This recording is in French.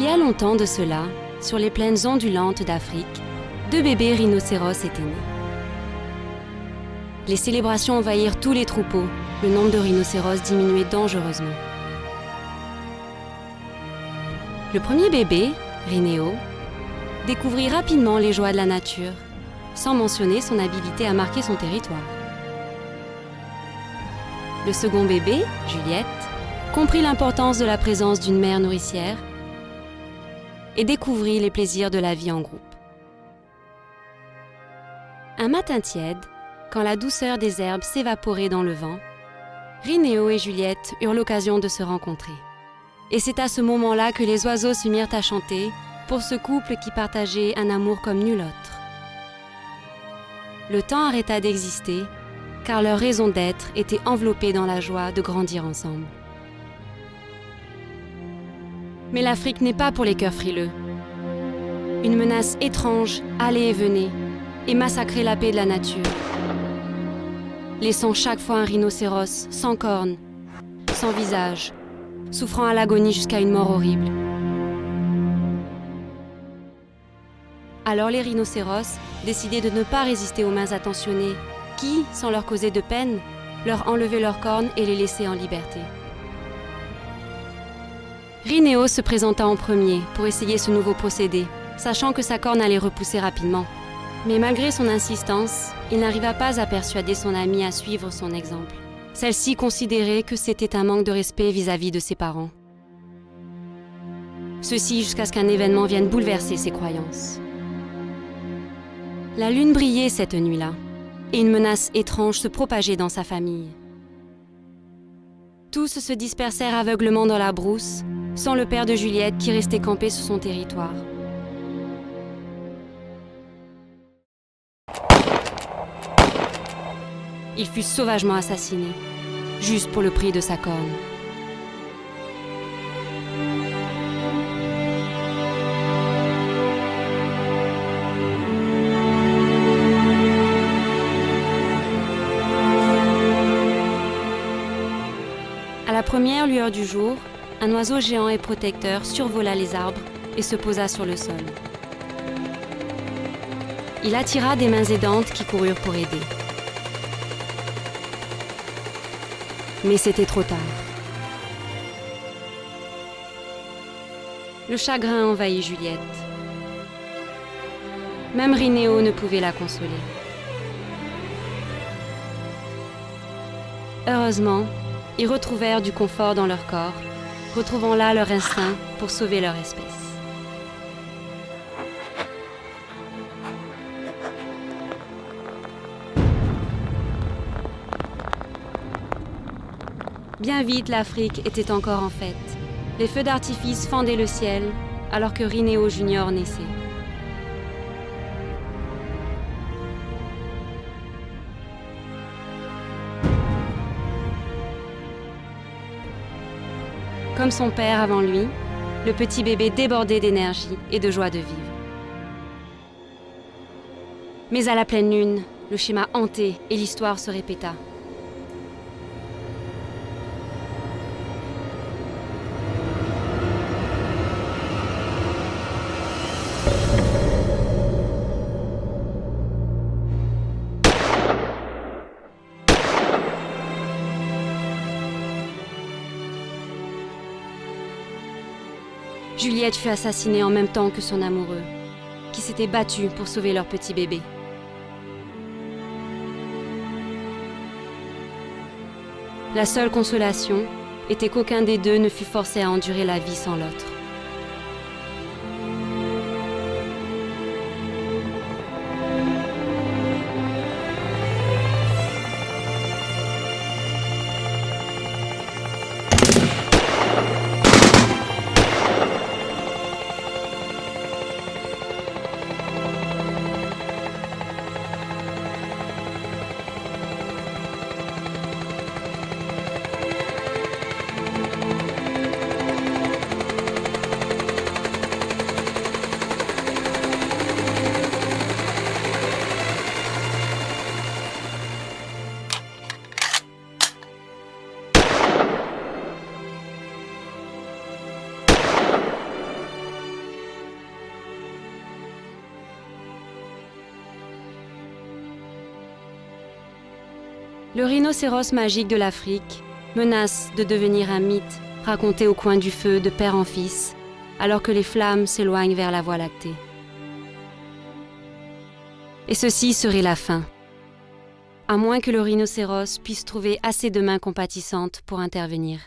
y a longtemps de cela, sur les plaines ondulantes d'Afrique, 2 bébés rhinocéros étaient nés. Les célébrations envahirent tous les troupeaux, le nombre de rhinocéros diminuait dangereusement. Le premier bébé, Rhinéo, découvrit rapidement les joies de la nature, sans mentionner son habileté à marquer son territoire. Le second bébé, Juliette, comprit l'importance de la présence d'une mère nourricière et découvrit les plaisirs de la vie en groupe. Un matin tiède, quand la douceur des herbes s'évaporait dans le vent, Rhinéo et Juliette eurent l'occasion de se rencontrer. Et c'est à ce moment-là que les oiseaux se mirent à chanter pour ce couple qui partageait un amour comme nul autre. Le temps arrêta d'exister, car leur raison d'être était enveloppée dans la joie de grandir ensemble. Mais l'Afrique n'est pas pour les cœurs frileux. Une menace étrange allait et venait et massacrait la paix de la nature, laissant chaque fois un rhinocéros sans cornes, sans visage, souffrant à l'agonie jusqu'à une mort horrible. Alors les rhinocéros décidaient de ne pas résister aux mains attentionnées qui, sans leur causer de peine, leur enlevaient leurs cornes et les laissaient en liberté. Rhinéo se présenta en premier pour essayer ce nouveau procédé, sachant que sa corne allait repousser rapidement. Mais malgré son insistance, il n'arriva pas à persuader son amie à suivre son exemple. Celle-ci considérait que c'était un manque de respect vis-à-vis de ses parents. Ceci jusqu'à ce qu'un événement vienne bouleverser ses croyances. La lune brillait cette nuit-là, et une menace étrange se propageait dans sa famille. Tous se dispersèrent aveuglement dans la brousse, sans le père de Juliette qui restait campé sur son territoire. Il fut sauvagement assassiné, juste pour le prix de sa corne. À la première lueur du jour, un oiseau géant et protecteur survola les arbres et se posa sur le sol. Il attira des mains aidantes qui coururent pour aider. Mais c'était trop tard. Le chagrin envahit Juliette. Même Rhinéo ne pouvait la consoler. Heureusement, ils retrouvèrent du confort dans leur corps, retrouvant là leur instinct pour sauver leur espèce. Bien vite, l'Afrique était encore en fête. Les feux d'artifice fendaient le ciel, alors que Rhinéo Junior naissait. Comme son père avant lui, le petit bébé débordait d'énergie et de joie de vivre. Mais à la pleine lune, le schéma hanté et l'histoire se répéta. Juliette fut assassinée en même temps que son amoureux, qui s'était battu pour sauver leur petit bébé. La seule consolation était qu'aucun des deux ne fut forcé à endurer la vie sans l'autre. Le rhinocéros magique de l'Afrique menace de devenir un mythe raconté au coin du feu de père en fils, alors que les flammes s'éloignent vers la Voie lactée. Et ceci serait la fin, à moins que le rhinocéros puisse trouver assez de mains compatissantes pour intervenir.